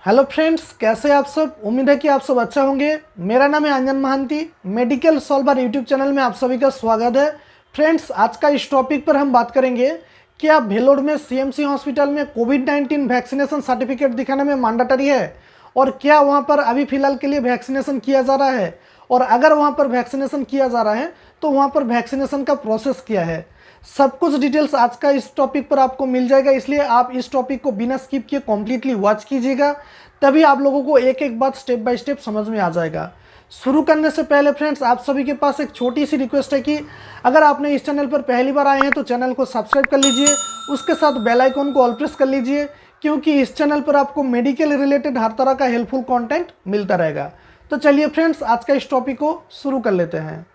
Hello friends, कैसे आप सब। उम्मीद है कि आप सब अच्छा होंगे। मेरा नाम है Anjan Mahanti. Medical solver YouTube channel में आप सभी का स्वागत है। फ्रेंड्स, आज का इस टॉपिक पर हम बात करेंगे कि आप भेलोर में सीएमसी हॉस्पिटल में कोविड-19 वैक्सीनेशन सर्टिफिकेट दिखाने में मैंडेटरी है और क्या वहां पर अभी फ़िलहाल के लिए वैक्सीनेशन किया जा रहा है, और अगर वहां पर वैक्सीनेशन किया जा रहा है तो वहां पर वैक्सीनेशन का प्रोसेस क्या है। सब कुछ डिटेल्स आज का इस टॉपिक पर आपको मिल जाएगा, इसलिए आप इस टॉपिक को बिना स्किप किए कम्प्लीटली वॉच कीजिएगा, तभी आप लोगों को एक एक बात स्टेप बाय स्टेप समझ में आ जाएगा। शुरू करने से पहले फ्रेंड्स, आप सभी के पास एक छोटी सी रिक्वेस्ट है कि अगर आपने इस चैनल पर पहली बार आए हैं तो चैनल को सब्सक्राइब कर लीजिए, उसके साथ बेल आइकन को ऑल प्रेस कर लीजिए, क्योंकि इस चैनल पर आपको मेडिकल रिलेटेड हर तरह का हेल्पफुल कंटेंट मिलता रहेगा। तो चलिए फ्रेंड्स, आज का इस टॉपिक को शुरू कर लेते हैं।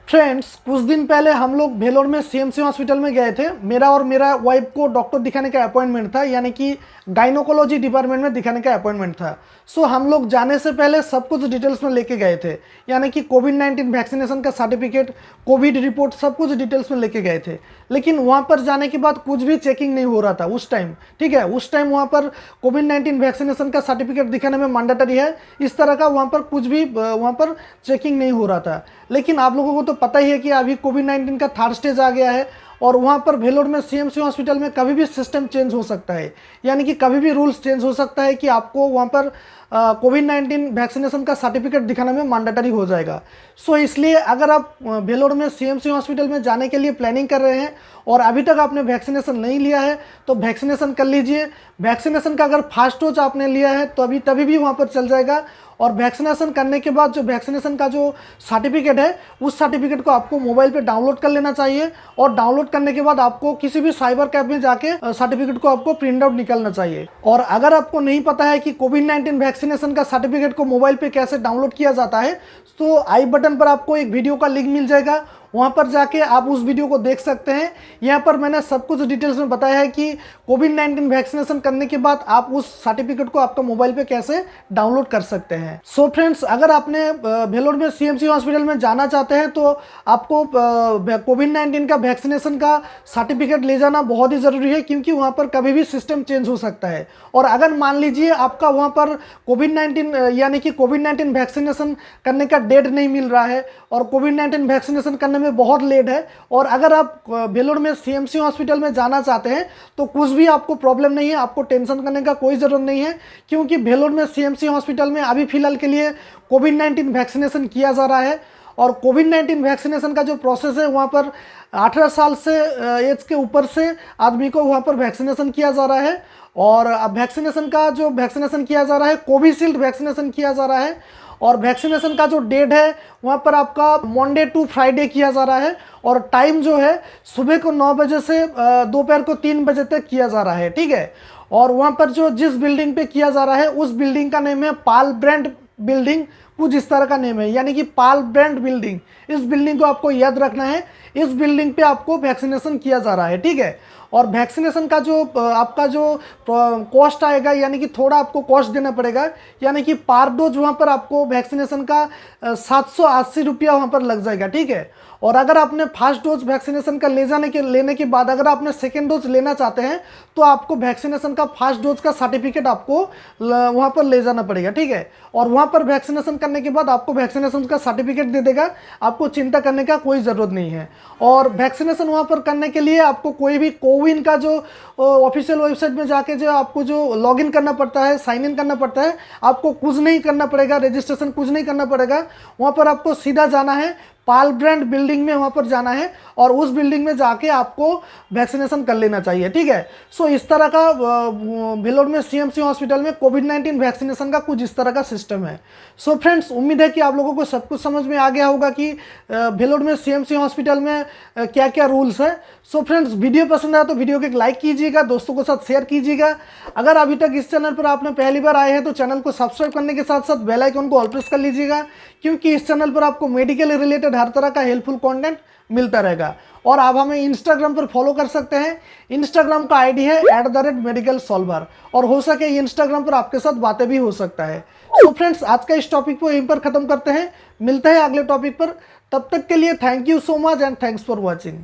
फ्रेंड्स, कुछ दिन पहले हम लोग भेलोर में सीएमसी हॉस्पिटल में गए थे। मेरा और मेरा वाइफ को डॉक्टर दिखाने का अपॉइंटमेंट था, यानी कि गाइनोकोलॉजी डिपार्टमेंट में दिखाने का अपॉइंटमेंट था। सो हम लोग जाने से पहले सब कुछ डिटेल्स में लेके गए थे, यानी कि कोविड-19 वैक्सीनेशन का सर्टिफिकेट, कोविड रिपोर्ट, सब कुछ डिटेल्स में लेके गए थे। लेकिन वहाँ पर जाने के बाद कुछ भी चेकिंग नहीं हो रहा था उस टाइम। ठीक है, उस टाइम वहाँ पर कोविड-19 वैक्सीनेशन का सर्टिफिकेट दिखाने में मैंडेटरी है, इस तरह का वहाँ पर कुछ भी वहाँ पर चेकिंग नहीं हो रहा था। लेकिन आप लोगों को तो पता ही है कि अभी कोविड-19 का थर्ड स्टेज आ गया है और वहाँ पर भेलोर में सीएमसी हॉस्पिटल में कभी भी सिस्टम चेंज हो सकता है, यानी कि कभी भी रूल्स चेंज हो सकता है कि आपको वहाँ पर कोविड-19 वैक्सीनेशन का सर्टिफिकेट दिखाने में मैंडेटरी हो जाएगा। सो इसलिए अगर आप भेलोर में सीएमसी हॉस्पिटल में जाने के लिए प्लानिंग कर रहे हैं और अभी तक आपने वैक्सीनेशन नहीं लिया है तो वैक्सीनेशन कर लीजिए। वैक्सीनेशन का अगर फर्स्ट डोज आपने लिया है तो तभी भी वहाँ पर चल जाएगा, और वैक्सीनेशन करने के बाद जो वैक्सीनेशन का जो सर्टिफिकेट है उस सर्टिफिकेट को आपको मोबाइल पे डाउनलोड कर लेना चाहिए, और डाउनलोड करने के बाद आपको किसी भी साइबर कैफ में जाके सर्टिफिकेट को आपको प्रिंट आउट निकालना चाहिए। और अगर आपको नहीं पता है कि कोविड-19 वैक्सीनेशन का सर्टिफिकेट को मोबाइल पे कैसे डाउनलोड किया जाता है, तो आई बटन पर आपको एक वीडियो का लिंक मिल जाएगा, वहाँ पर जाके आप उस वीडियो को देख सकते हैं। यहाँ पर मैंने सब कुछ डिटेल्स में बताया है कि कोविड-19 वैक्सीनेशन करने के बाद आप उस सर्टिफिकेट को आपका मोबाइल पे कैसे डाउनलोड कर सकते हैं। सो फ्रेंड्स, अगर आपने भेलोर में सीएमसी हॉस्पिटल में जाना चाहते हैं तो आपको कोविड-19 का वैक्सीनेशन का सर्टिफिकेट ले जाना बहुत ही ज़रूरी है, क्योंकि वहाँ पर कभी भी सिस्टम चेंज हो सकता है। और अगर मान लीजिए आपका वहाँ पर कोविड-19 यानी कि कोविड-19 वैक्सीनेशन करने का डेट नहीं मिल रहा है और कोविड-19 वैक्सीनेशन करने में बहुत लेट है, और अगर आप भेलोर में सीएमसी हॉस्पिटल में जाना चाहते हैं तो कुछ भी आपको प्रॉब्लम नहीं है, आपको टेंशन करने का कोई ज़रूरत नहीं है, क्योंकि भेलोर में सीएमसी हॉस्पिटल में अभी फ़िलहाल के लिए कोविड-19 वैक्सीनेशन किया जा रहा है। और कोविड-19 वैक्सीनेशन का जो प्रोसेस है वहाँ पर 18 साल से एज के ऊपर से आदमी को वहाँ पर वैक्सीनेशन किया जा रहा है। और वैक्सीनेशन किया जा रहा है, कोविशील्ड वैक्सीनेशन किया जा रहा है, और वैक्सीनेशन का जो डेट है वहाँ पर आपका मंडे टू फ्राइडे किया जा रहा है, और टाइम जो है सुबह को 9 बजे से दोपहर को 3 बजे तक किया जा रहा है। ठीक है, और वहाँ पर जो जिस बिल्डिंग पे किया जा रहा है उस बिल्डिंग का नेम है पाल ब्रांड बिल्डिंग, कुछ इस तरह का नेम है, यानी कि पाल ब्रांड बिल्डिंग। इस बिल्डिंग को आपको याद रखना है, इस बिल्डिंग पे आपको वैक्सीनेशन किया जा रहा है। ठीक है, और वैक्सीनेशन का जो आपका जो कॉस्ट आएगा, यानी कि थोड़ा आपको कॉस्ट देना पड़ेगा, यानी कि पर डोज वहाँ पर आपको वैक्सीनेशन का 780 रुपया वहाँ पर लग जाएगा। ठीक है, और अगर आपने फर्स्ट डोज वैक्सीनेशन का लेने के बाद अगर आपने सेकेंड डोज लेना चाहते हैं तो आपको वैक्सीनेशन का फर्स्ट डोज का सर्टिफिकेट आपको वहाँ पर ले जाना पड़ेगा। ठीक है, और वहाँ पर वैक्सीनेशन करने के बाद आपको वैक्सीनेशन का सर्टिफिकेट दे देगा, आपको चिंता करने का कोई ज़रूरत नहीं है। और वैक्सीनेशन वहाँ पर करने के लिए आपको कोई भी कोविन का जो ऑफिशियल वेबसाइट में जाके जो आपको जो लॉगिन करना पड़ता है, साइन इन करना पड़ता है, आपको कुछ नहीं करना पड़ेगा, रजिस्ट्रेशन कुछ नहीं करना पड़ेगा। वहाँ पर आपको सीधा जाना है, पाल ब्रांड बिल्डिंग में वहाँ पर जाना है, और उस बिल्डिंग में जाके आपको वैक्सीनेशन कर लेना चाहिए। ठीक है, सो इस तरह का भेलोर में सीएमसी हॉस्पिटल में कोविड-19 वैक्सीनेशन का कुछ इस तरह का सिस्टम है। सो फ्रेंड्स, उम्मीद है कि आप लोगों को सब कुछ समझ में आ गया होगा कि भेलोर में सीएमसी हॉस्पिटल में क्या क्या रूल्स है। सो फ्रेंड्स, वीडियो पसंद आया तो वीडियो को एक लाइक कीजिएगा, दोस्तों के साथ शेयर कीजिएगा। अगर अभी तक इस चैनल पर आपने पहली बार आए हैं तो चैनल को सब्सक्राइब करने के साथ साथ बेल आइकन को ऑल प्रेस कर लीजिएगा, क्योंकि इस चैनल पर आपको मेडिकल रिलेटेड हर तरह का हेल्पफुल कंटेंट मिलता रहेगा। और आप हमें इंस्टाग्राम पर फॉलो कर सकते हैं, इंस्टाग्राम का आईडी है @medicalsolver, और हो सके इंस्टाग्राम पर आपके साथ बातें भी हो सकता है। सो फ्रेंड्स, आज का इस टॉपिक को यहीं पर ख़त्म करते हैं, मिलते हैं अगले टॉपिक पर। तब तक के लिए thank you so much and thanks for watching.